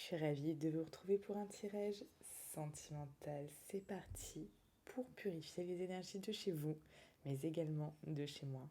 suis ravie de vous retrouver pour un tirage sentimental. C'est parti pour purifier les énergies de chez vous, mais également de chez moi.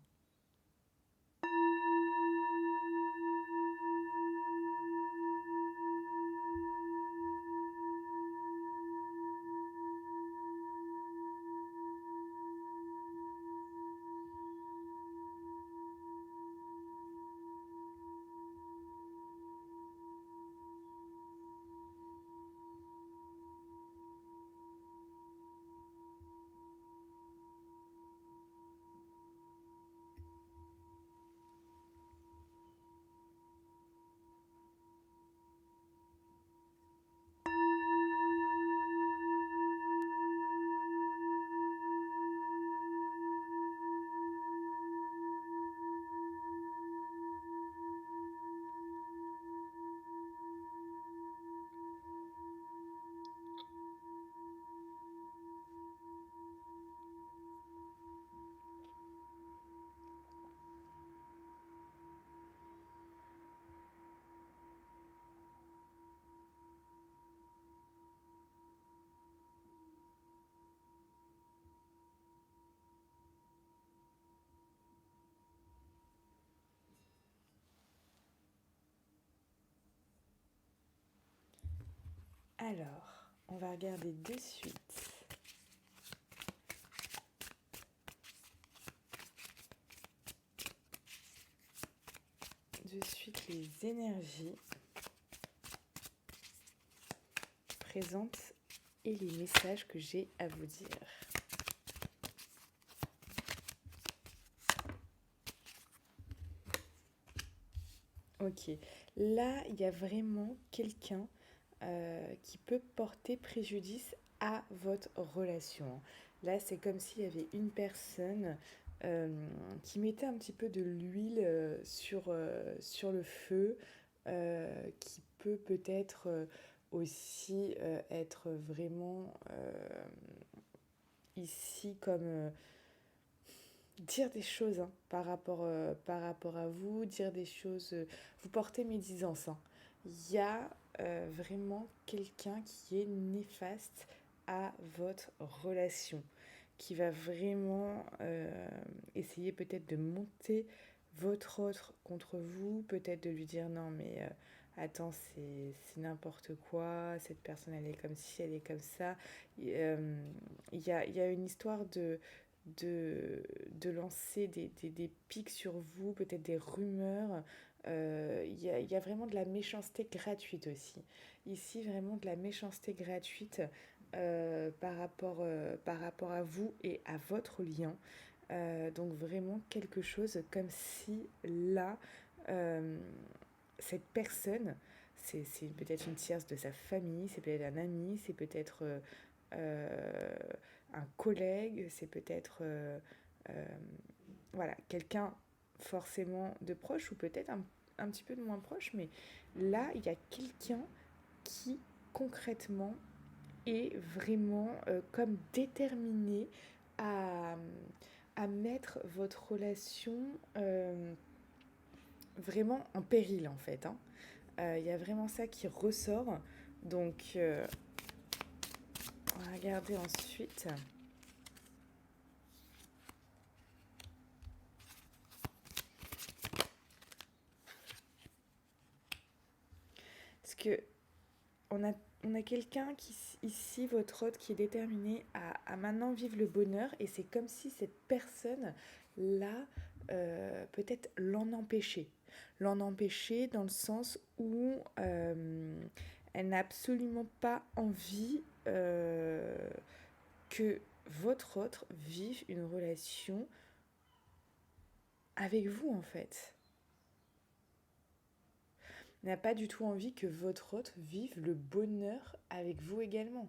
Alors, on va regarder de suite les énergies présentes et les messages que j'ai à vous dire. Ok, là, il y a vraiment quelqu'un qui peut porter préjudice à votre relation. Là, c'est comme s'il y avait une personne qui mettait un petit peu de l'huile sur le feu, qui peut peut-être aussi être vraiment ici comme dire des choses par rapport à vous, dire des choses, vous portez médisance. Il y a vraiment quelqu'un qui est néfaste à votre relation, qui va vraiment essayer peut-être de monter votre autre contre vous, peut-être de lui dire non mais attends c'est n'importe quoi, cette personne elle est comme ci, elle est comme ça. Il y a une histoire de lancer des pics sur vous, peut-être des rumeurs. Il y a vraiment de la méchanceté gratuite aussi. Ici, vraiment de la méchanceté gratuite par rapport à vous et à votre lien. Donc vraiment quelque chose comme si là, euh, cette personne, c'est peut-être une tierce de sa famille, c'est peut-être un ami, c'est peut-être euh, un collègue, c'est peut-être euh, voilà, quelqu'un forcément de proche ou peut-être un petit peu de moins proche, mais là, il y a quelqu'un qui concrètement est vraiment comme déterminé à, à mettre votre relation vraiment en péril en fait. Il y a vraiment ça qui ressort. Donc, on va regarder ensuite. Parce que on a quelqu'un qui, ici, votre hôte, qui est déterminé à maintenant vivre le bonheur. Et c'est comme si cette personne-là, peut-être l'en empêchait. L'en empêchait dans le sens où elle n'a absolument pas envie que votre autre vive une relation avec vous, en fait. N'a pas du tout envie que votre autre vive le bonheur avec vous également.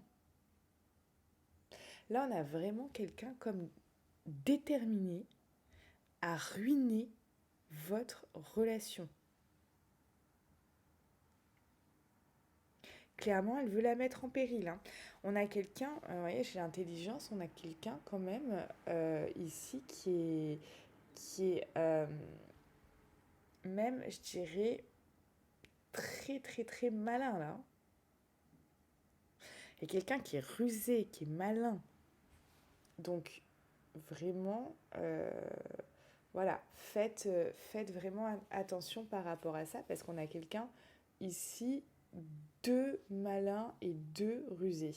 Là, on a vraiment quelqu'un comme déterminé à ruiner votre relation. Clairement, elle veut la mettre en péril. On a quelqu'un, vous voyez, chez l'intelligence, on a quelqu'un quand même ici qui est même, je dirais, très très très malin là. Il y a quelqu'un qui est rusé, qui est malin. Donc, vraiment, voilà, faites vraiment attention par rapport à ça, parce qu'on a quelqu'un ici, deux malins et deux rusés.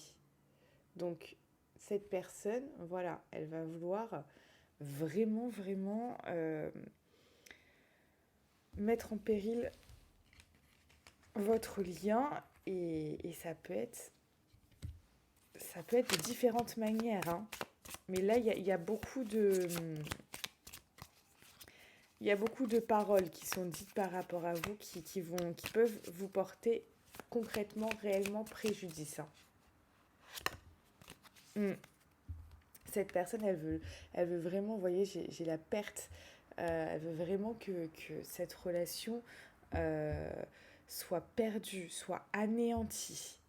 Donc, cette personne, voilà, elle va vouloir vraiment mettre en péril votre lien et ça peut être de différentes manières, hein. Mais là, il y a beaucoup de... Il y a beaucoup de paroles qui sont dites par rapport à vous qui peuvent vous porter concrètement, réellement préjudice, hein. Cette personne, elle veut vraiment, vous voyez, j'ai la perte. Elle veut vraiment que cette relation euh, soit perdue, soit anéantie,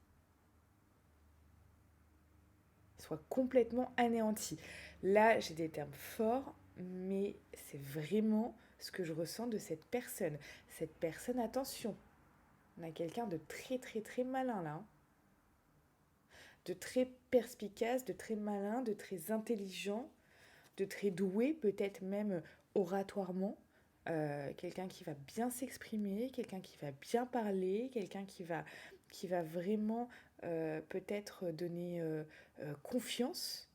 soit complètement anéantie. Là, j'ai des termes forts, mais c'est vraiment ce que je ressens de cette personne. Cette personne, attention, on a quelqu'un de très malin là, hein. De très perspicace, de très malin, de très intelligent, de très doué, peut-être même oratoirement. Quelqu'un qui va bien s'exprimer, quelqu'un qui va bien parler, quelqu'un qui va vraiment peut-être donner confiance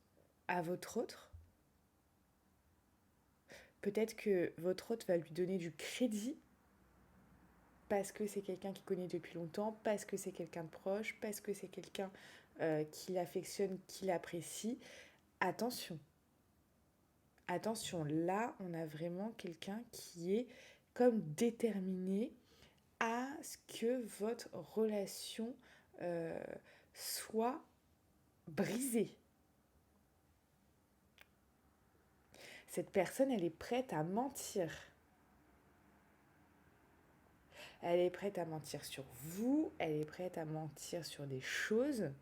à votre autre. Peut-être que votre autre va lui donner du crédit parce que c'est quelqu'un qui connaît depuis longtemps, parce que c'est quelqu'un de proche, parce que c'est quelqu'un qui l'affectionne, qui l'apprécie. Attention, attention, là, on a vraiment quelqu'un qui est comme déterminé à ce que votre relation euh, soit brisée. Cette personne, elle est prête à mentir. Elle est prête à mentir sur vous, elle est prête à mentir sur des choses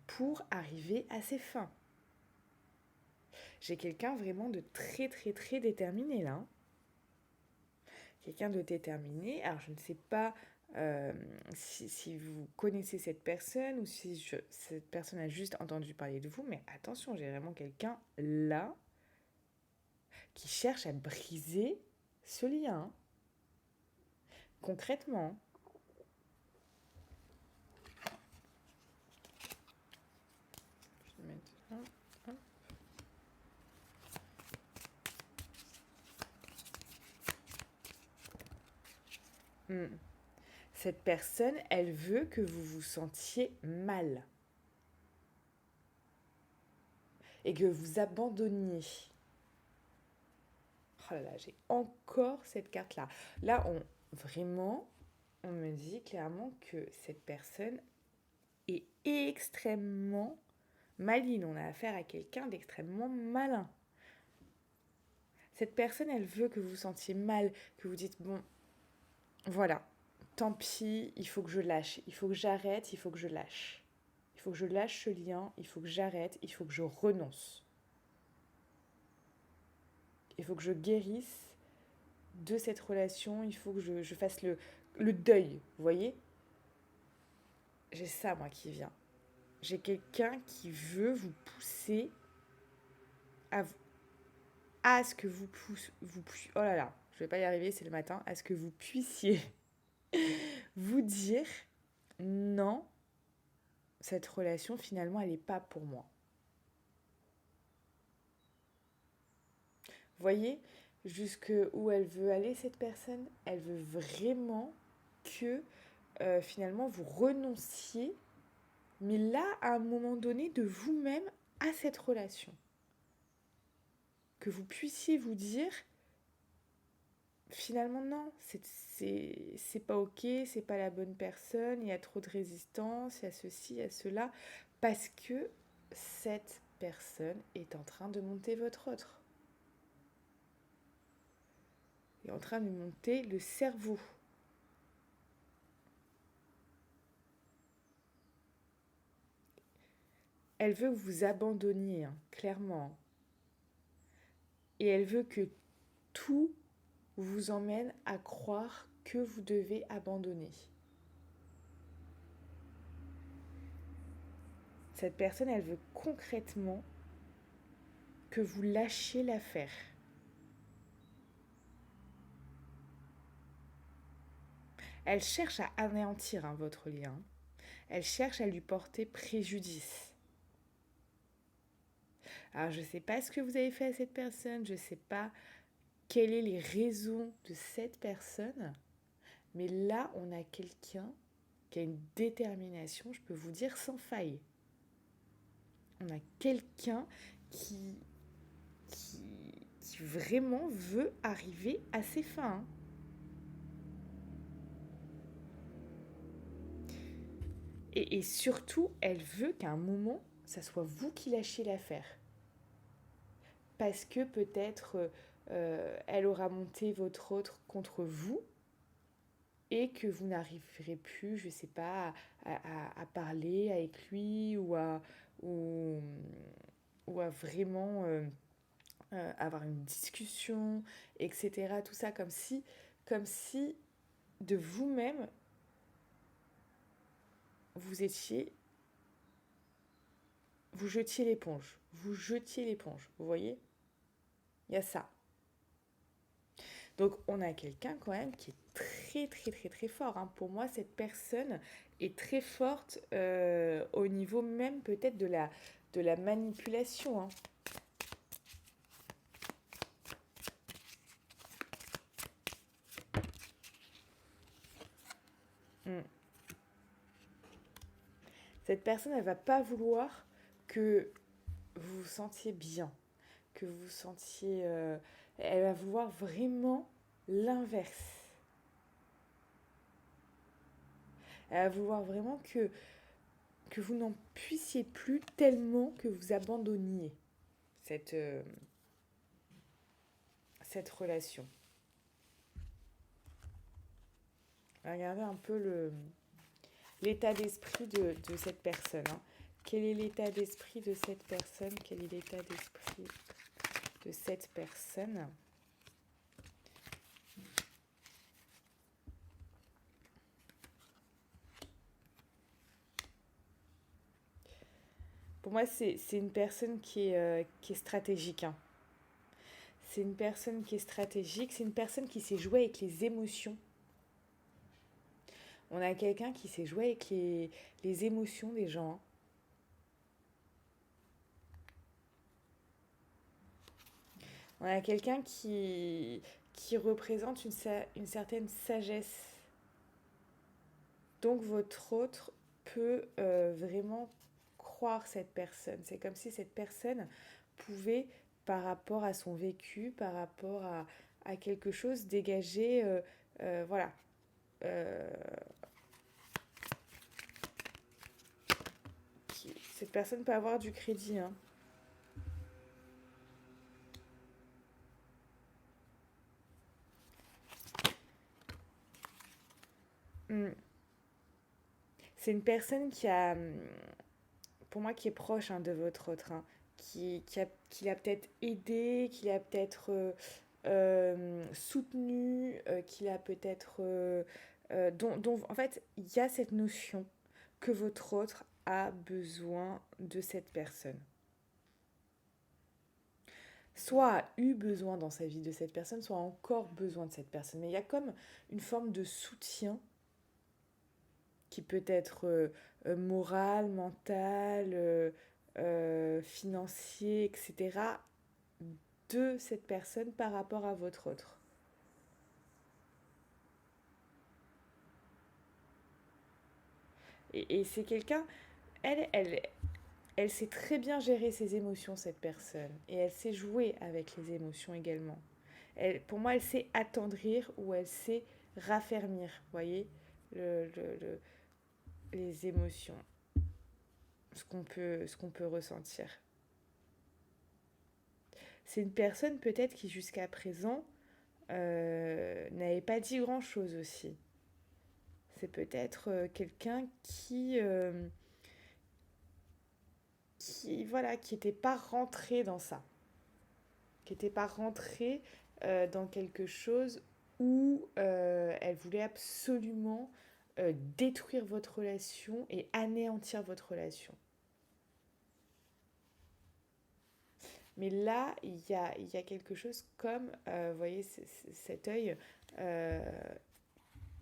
pour arriver à ses fins. J'ai quelqu'un vraiment de très déterminé là, hein. Quelqu'un de déterminé. Alors je ne sais pas si vous connaissez cette personne ou si cette personne a juste entendu parler de vous, mais attention, j'ai vraiment quelqu'un là qui cherche à briser ce lien, hein. Concrètement. Je vais mettre là. Cette personne, elle veut que vous vous sentiez mal et que vous abandonniez. Oh là là, j'ai encore cette carte-là. Là, vraiment, on me dit clairement que cette personne est extrêmement maligne. On a affaire à quelqu'un d'extrêmement malin. Cette personne, elle veut que vous vous sentiez mal, que vous dites, bon, voilà, tant pis, il faut que je lâche, il faut que j'arrête, il faut que je lâche. Il faut que je lâche ce lien, il faut que j'arrête, il faut que je renonce. Il faut que je guérisse de cette relation, il faut que je fasse le deuil, vous voyez? J'ai ça, moi, qui vient. J'ai quelqu'un qui veut vous pousser à, à ce que oh là là, je vais pas y arriver, c'est le matin, à ce que vous puissiez vous dire non, cette relation, finalement, elle n'est pas pour moi. Vous voyez, jusque où elle veut aller, cette personne, elle veut vraiment que finalement vous renonciez, mais là, à un moment donné, de vous-même à cette relation. Que vous puissiez vous dire, finalement, non, c'est pas ok, c'est pas la bonne personne, il y a trop de résistance, il y a ceci, il y a cela, parce que cette personne est en train de monter votre autre. Est en train de monter le cerveau. Elle veut que vous abandonniez, hein, clairement. Et elle veut que tout vous emmène à croire que vous devez abandonner. Cette personne, elle veut concrètement que vous lâchiez l'affaire. Elle cherche à anéantir votre lien. Elle cherche à lui porter préjudice. Alors, je ne sais pas ce que vous avez fait à cette personne, je ne sais pas quelles sont les raisons de cette personne, mais là, on a quelqu'un qui a une détermination, je peux vous dire, sans faille. On a quelqu'un qui, qui, qui vraiment veut arriver à ses fins. Et surtout, elle veut qu'à un moment, ça soit vous qui lâchiez l'affaire. Parce que peut-être elle aura monté votre autre contre vous et que vous n'arriverez plus, je ne sais pas, à parler avec lui ou, ou à vraiment avoir une discussion, etc. Tout ça comme si de vous-même, vous étiez... Vous jetiez l'éponge. Vous jetiez l'éponge. Vous voyez? Il y a ça. Donc on a quelqu'un quand même qui est très très très très fort. Hein. Pour moi, cette personne est très forte au niveau même peut-être de la manipulation. Hein. Mm. Cette personne, elle va pas vouloir que vous vous sentiez bien, que vous vous sentiez... elle va vouloir vraiment l'inverse. Elle va vouloir vraiment que vous n'en puissiez plus tellement que vous abandonniez cette, cette relation. Regardez un peu l'état d'esprit de cette personne. Hein. Quel est l'état d'esprit de cette personne? Quel est l'état d'esprit de cette personne? Pour moi, c'est une personne qui est stratégique. Hein. C'est une personne qui est stratégique, c'est une personne qui sait jouer avec les émotions. On a quelqu'un qui sait jouer avec les émotions des gens. Hein. On a quelqu'un qui représente une certaine sagesse. Donc votre autre peut vraiment croire cette personne. C'est comme si cette personne pouvait, par rapport à son vécu, par rapport à quelque chose, dégager, voilà. Cette personne peut avoir du crédit. Hein. Mm. C'est une personne qui a, pour moi, qui est proche de votre autre, hein, qui l'a peut-être aidé, qui l'a peut-être soutenu, qui l'a peut-être... dont, en fait, il y a cette notion que votre autre a besoin de cette personne. Soit a eu besoin dans sa vie de cette personne, soit a encore besoin de cette personne. Mais il y a comme une forme de soutien qui peut être moral, mental, financier, etc., de cette personne par rapport à votre autre. Et c'est quelqu'un, elle sait très bien gérer ses émotions, cette personne. Et elle sait jouer avec les émotions également. Pour moi, elle sait attendrir ou elle sait raffermir, vous voyez, les émotions, ce qu'on peut ressentir. C'est une personne peut-être qui jusqu'à présent n'avait pas dit grand-chose aussi. C'est peut-être quelqu'un voilà, qui n'était pas rentré dans ça, qui n'était pas rentré dans quelque chose où elle voulait absolument détruire votre relation et anéantir votre relation. Mais là, il y a quelque chose comme, vous voyez, cet œil euh,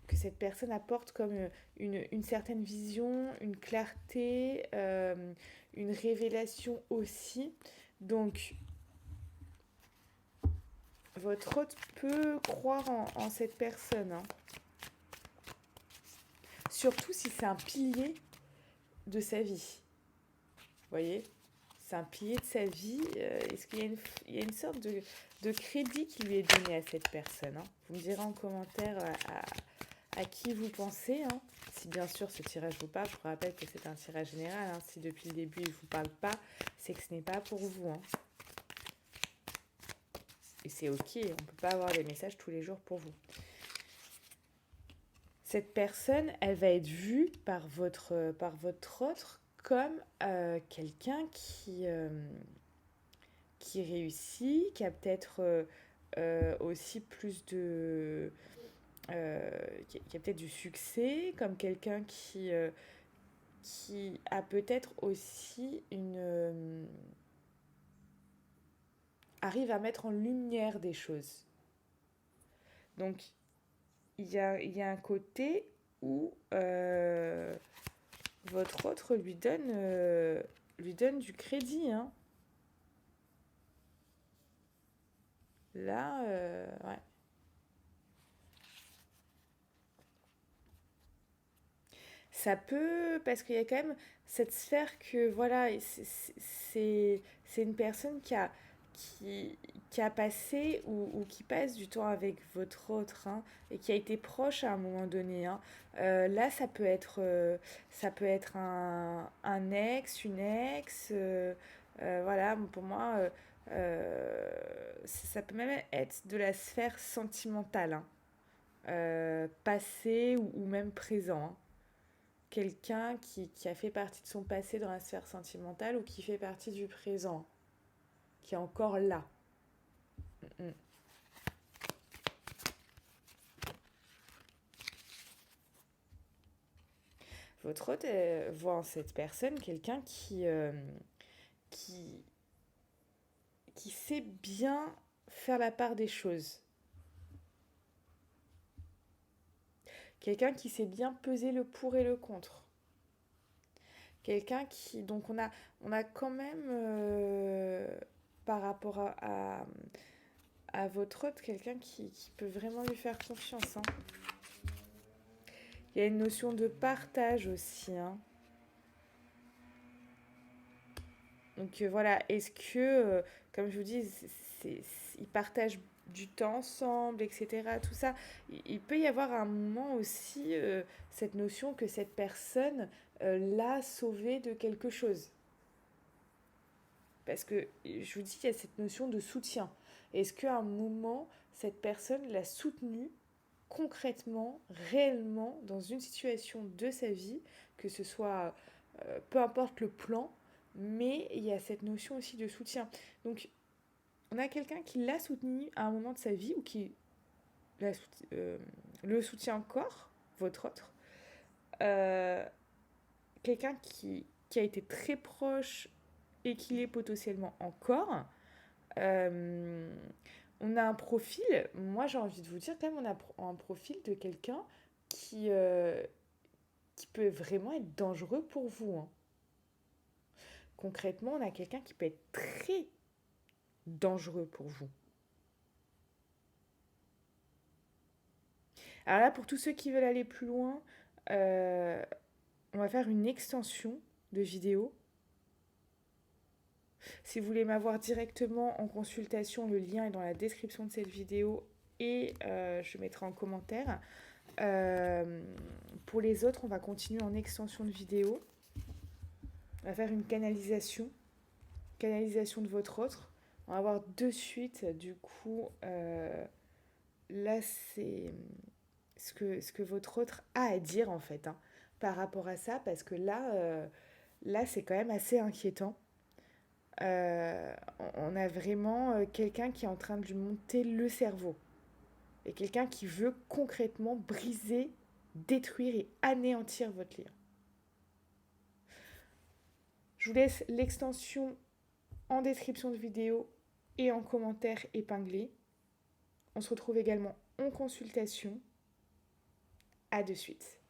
que cette personne apporte comme une certaine vision, une clarté, une révélation aussi. Donc, votre hôte peut croire en cette personne, hein. Surtout si c'est un pilier de sa vie. Vous voyez, c'est un pilier de sa vie. Est-ce qu'il y a il y a une sorte de crédit qui lui est donné à cette personne, hein. Vous me direz en commentaire à qui vous pensez, hein. Si bien sûr ce tirage vous parle, je vous rappelle que c'est un tirage général, hein. Si depuis le début il ne vous parle pas, c'est que ce n'est pas pour vous, hein. Et c'est ok, on ne peut pas avoir des messages tous les jours pour vous. Cette personne, elle va être vue par votre autre comme quelqu'un qui réussit, qui a peut-être aussi plus de... qui a peut-être du succès, comme quelqu'un qui a peut-être aussi arrive à mettre en lumière des choses. Donc, il y a un côté où votre autre lui donne du crédit, hein. Là, ouais. Ça peut, parce qu'il y a quand même cette sphère que, voilà, c'est une personne qui, qui a passé ou qui passe du temps avec votre autre, hein, et qui a été proche à un moment donné, hein. Là, ça peut être un ex, une ex, voilà, pour moi, ça peut même être de la sphère sentimentale, hein, passé ou même présent, hein. Quelqu'un qui a fait partie de son passé dans la sphère sentimentale ou qui fait partie du présent, qui est encore là. Mm, mm. Votre hôte voit en cette personne quelqu'un qui, qui sait bien faire la part des choses. Quelqu'un qui sait bien peser le pour et le contre. Quelqu'un qui... Donc on a quand même, par rapport à votre hôte, quelqu'un qui peut vraiment lui faire confiance, hein. Il y a une notion de partage aussi, hein. Donc voilà, est-ce que, comme je vous dis, ils partagent du temps ensemble, etc. Tout ça. Il peut y avoir un moment aussi cette notion que cette personne l'a sauvé de quelque chose. Parce que je vous dis, il y a cette notion de soutien. Est-ce qu'à un moment, cette personne l'a soutenu concrètement, réellement, dans une situation de sa vie, que ce soit, peu importe le plan, mais il y a cette notion aussi de soutien. Donc, on a quelqu'un qui l'a soutenu à un moment de sa vie ou qui le soutient encore, votre autre. Euh, Quelqu'un qui a été très proche et qui l'est potentiellement encore. Euh, on a un profil, moi j'ai envie de vous dire quand même, on a un profil de quelqu'un qui, euh, qui peut vraiment être dangereux pour vous, hein. Concrètement, on a quelqu'un qui peut être très dangereux pour vous. Alors là, pour tous ceux qui veulent aller plus loin, euh, on va faire une extension de vidéo. Si vous voulez m'avoir directement en consultation, le lien est dans la description de cette vidéo et je mettrai en commentaire. Pour les autres, on va continuer en extension de vidéo. On va faire une canalisation de votre autre. On va voir de suite, du coup, là, c'est ce que votre autre a à dire, en fait, hein, par rapport à ça, parce que là c'est quand même assez inquiétant. On a vraiment quelqu'un qui est en train de lui monter le cerveau. Et quelqu'un qui veut concrètement briser, détruire et anéantir votre lien. Je vous laisse l'extension en description de vidéo et en commentaire épinglé. On se retrouve également en consultation. À de suite.